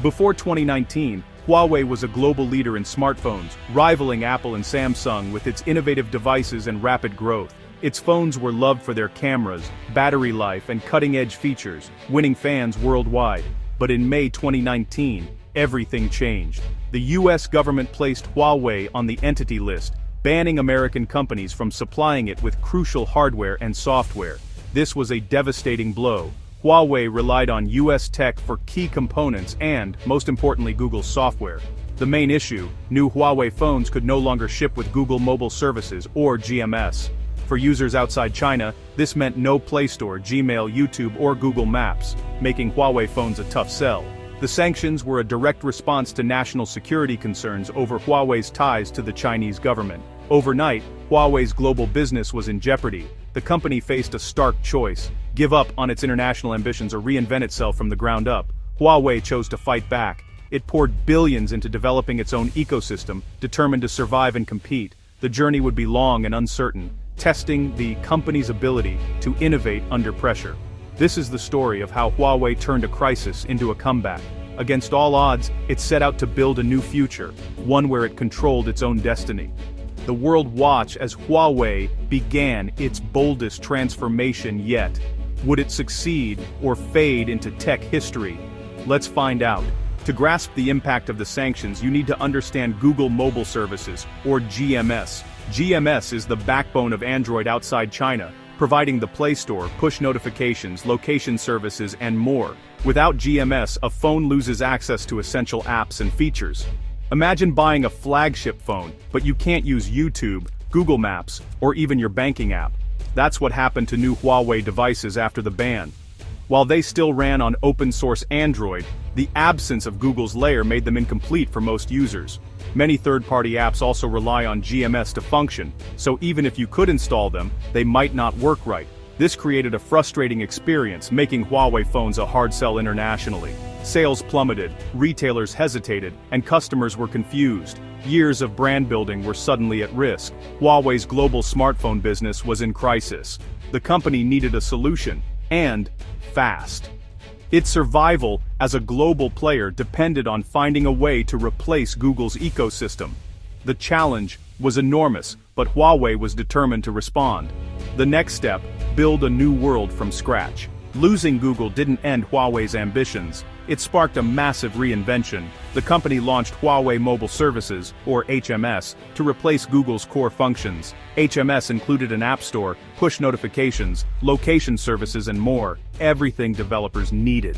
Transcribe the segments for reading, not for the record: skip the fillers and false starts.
Before 2019, Huawei was a global leader in smartphones, rivaling Apple and Samsung with its innovative devices and rapid growth. Its phones were loved for their cameras, battery life, and cutting-edge features, winning fans worldwide. But in May 2019, everything changed. The US government placed Huawei on the Entity List, banning American companies from supplying it with crucial hardware and software. This was a devastating blow. Huawei relied on US tech for key components and, most importantly, Google's software. The main issue: new Huawei phones could no longer ship with Google Mobile Services, or GMS. For users outside China, this meant no Play Store, Gmail, YouTube, or Google Maps, making Huawei phones a tough sell. The sanctions were a direct response to national security concerns over Huawei's ties to the Chinese government. Overnight, Huawei's global business was in jeopardy. The company faced a stark choice: give up on its international ambitions or reinvent itself from the ground up. Huawei chose to fight back. It poured billions into developing its own ecosystem, determined to survive and compete. The journey would be long and uncertain, testing the company's ability to innovate under pressure. This is the story of how Huawei turned a crisis into a comeback. Against all odds, it set out to build a new future, one where it controlled its own destiny. The world watched as Huawei began its boldest transformation yet. Would it succeed or fade into tech history? Let's find out. To grasp the impact of the sanctions, you need to understand Google Mobile Services, or GMS. GMS is the backbone of Android outside China, providing the Play Store, push notifications, location services, and more. Without GMS, a phone loses access to essential apps and features. Imagine buying a flagship phone, but you can't use YouTube, Google Maps, or even your banking app. That's what happened to new Huawei devices after the ban. While they still ran on open-source Android, the absence of Google's layer made them incomplete for most users. Many third-party apps also rely on GMS to function, so even if you could install them, they might not work right. This created a frustrating experience, making Huawei phones a hard sell internationally. Sales plummeted, retailers hesitated, and customers were confused. Years of brand building were suddenly at risk. Huawei's global smartphone business was in crisis. The company needed a solution, and fast. Its survival as a global player depended on finding a way to replace Google's ecosystem. The challenge was enormous, but Huawei was determined to respond. The next step: build a new world from scratch. Losing Google didn't end Huawei's ambitions. It sparked a massive reinvention. The company launched Huawei Mobile Services, or HMS, to replace Google's core functions. HMS included an app store, push notifications, location services, and more, everything developers needed.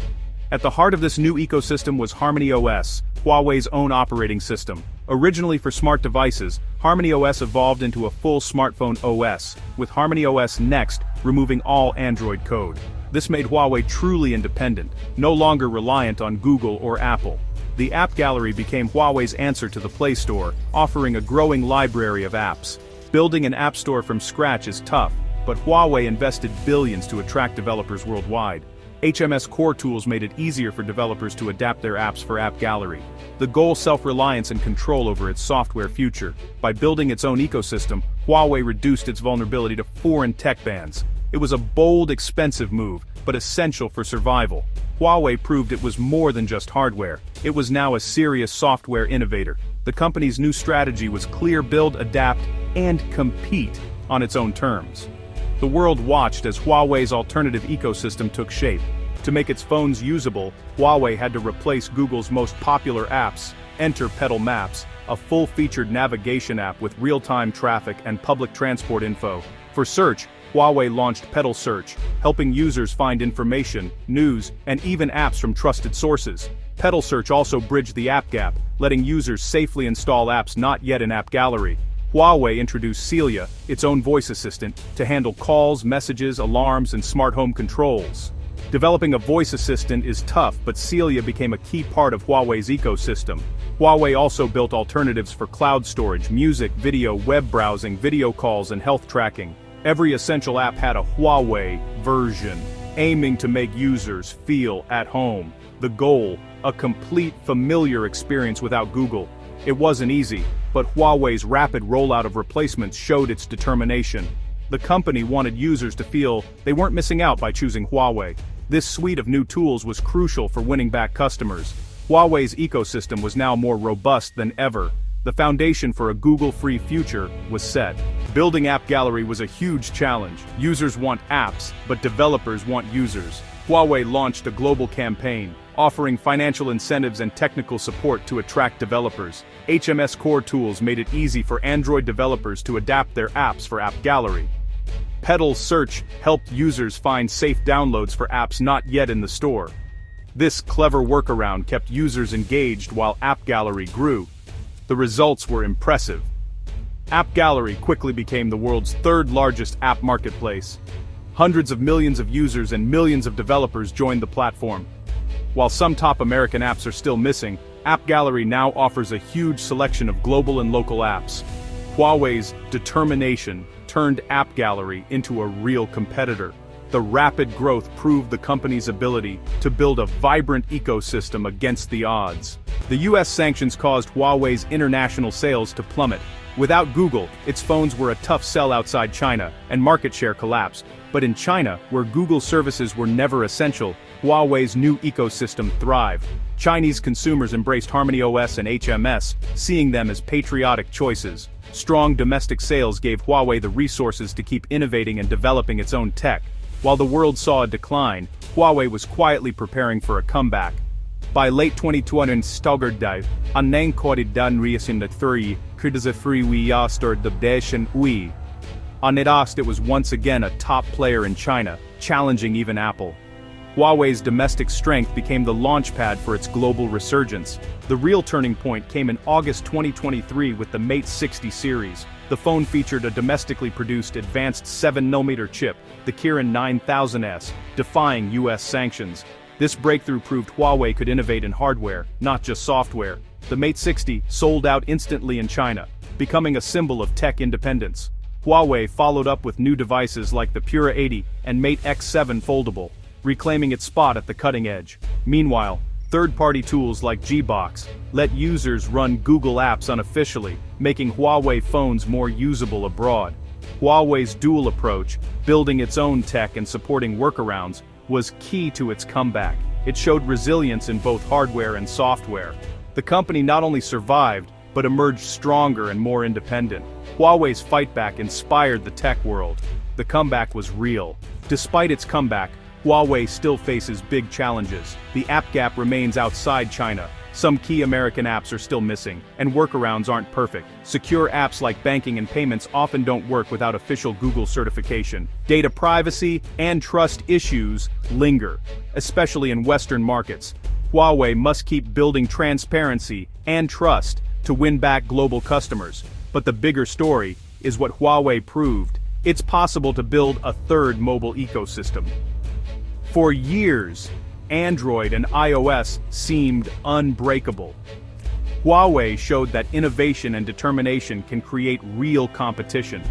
At the heart of this new ecosystem was HarmonyOS, Huawei's own operating system. Originally for smart devices, HarmonyOS evolved into a full smartphone OS, with HarmonyOS Next removing all Android code. This made Huawei truly independent, no longer reliant on Google or Apple. The AppGallery became Huawei's answer to the Play Store, offering a growing library of apps. Building an app store from scratch is tough, but Huawei invested billions to attract developers worldwide. HMS core tools made it easier for developers to adapt their apps for AppGallery. The goal: self-reliance and control over its software future. By building its own ecosystem, Huawei reduced its vulnerability to foreign tech bans. It was a bold, expensive move, but essential for survival. Huawei proved it was more than just hardware. It was now a serious software innovator. The company's new strategy was clear: build, adapt, and compete on its own terms. The world watched as Huawei's alternative ecosystem took shape. To make its phones usable, Huawei had to replace Google's most popular apps. Enter Pedal Maps, a full-featured navigation app with real-time traffic and public transport info. For search, Huawei launched Pedal Search, helping users find information, news, and even apps from trusted sources. Pedal Search also bridged the app gap, letting users safely install apps not yet in AppGallery. Huawei introduced Celia, its own voice assistant, to handle calls, messages, alarms, and smart home controls. Developing a voice assistant is tough, but Celia became a key part of Huawei's ecosystem. Huawei also built alternatives for cloud storage, music, video, web browsing, video calls, and health tracking. Every essential app had a Huawei version, aiming to make users feel at home. The goal: a complete, familiar experience without Google. It wasn't easy, but Huawei's rapid rollout of replacements showed its determination. The company wanted users to feel they weren't missing out by choosing Huawei. This suite of new tools was crucial for winning back customers. Huawei's ecosystem was now more robust than ever. The foundation for a Google-free future was set. Building AppGallery was a huge challenge. Users want apps, but developers want users. Huawei launched a global campaign, offering financial incentives and technical support to attract developers. HMS Core tools made it easy for Android developers to adapt their apps for AppGallery. Pedal Search helped users find safe downloads for apps not yet in the store. This clever workaround kept users engaged while AppGallery grew. The results were impressive. AppGallery quickly became the world's third-largest app marketplace. Hundreds of millions of users and millions of developers joined the platform. While some top American apps are still missing, AppGallery now offers a huge selection of global and local apps. Huawei's determination turned AppGallery into a real competitor. The rapid growth proved the company's ability to build a vibrant ecosystem against the odds. The US sanctions caused Huawei's international sales to plummet. Without Google, its phones were a tough sell outside China, and market share collapsed. But in China, where Google services were never essential, Huawei's new ecosystem thrived. Chinese consumers embraced HarmonyOS and HMS, seeing them as patriotic choices. Strong domestic sales gave Huawei the resources to keep innovating and developing its own tech. While the world saw a decline, Huawei was quietly preparing for a comeback. By late 2020, Staggerdive, anengkordidan reasindaturi, kurdazafriwi started the deshen ui. On it was once again a top player in China, challenging even Apple. Huawei's domestic strength became the launchpad for its global resurgence. The real turning point came in August 2023 with the Mate 60 series. The phone featured a domestically produced advanced 7nm chip, the Kirin 9000S, defying US sanctions. This breakthrough proved Huawei could innovate in hardware, not just software. The Mate 60 sold out instantly in China, becoming a symbol of tech independence. Huawei followed up with new devices like the Pura 80 and Mate X7 foldable, reclaiming its spot at the cutting edge. Meanwhile, third-party tools like Gbox let users run Google apps unofficially, making Huawei phones more usable abroad. Huawei's dual approach, building its own tech and supporting workarounds, was key to its comeback. It showed resilience in both hardware and software. The company not only survived, but emerged stronger and more independent. Huawei's fightback inspired the tech world. The comeback was real. Despite its comeback, Huawei still faces big challenges. The app gap remains outside China. Some key American apps are still missing, and workarounds aren't perfect. Secure apps like banking and payments often don't work without official Google certification. Data privacy and trust issues linger, especially in Western markets. Huawei must keep building transparency and trust to win back global customers. But the bigger story is what Huawei proved. It's possible to build a third mobile ecosystem. For years, Android and iOS seemed unbreakable. Huawei showed that innovation and determination can create real competition.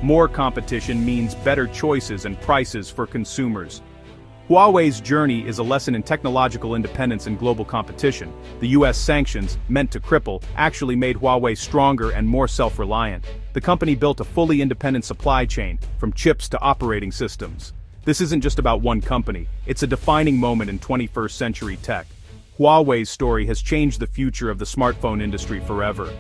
More competition means better choices and prices for consumers. Huawei's journey is a lesson in technological independence and global competition. The US sanctions, meant to cripple, actually made Huawei stronger and more self-reliant. The company built a fully independent supply chain, from chips to operating systems. This isn't just about one company, it's a defining moment in 21st century tech. Huawei's story has changed the future of the smartphone industry forever.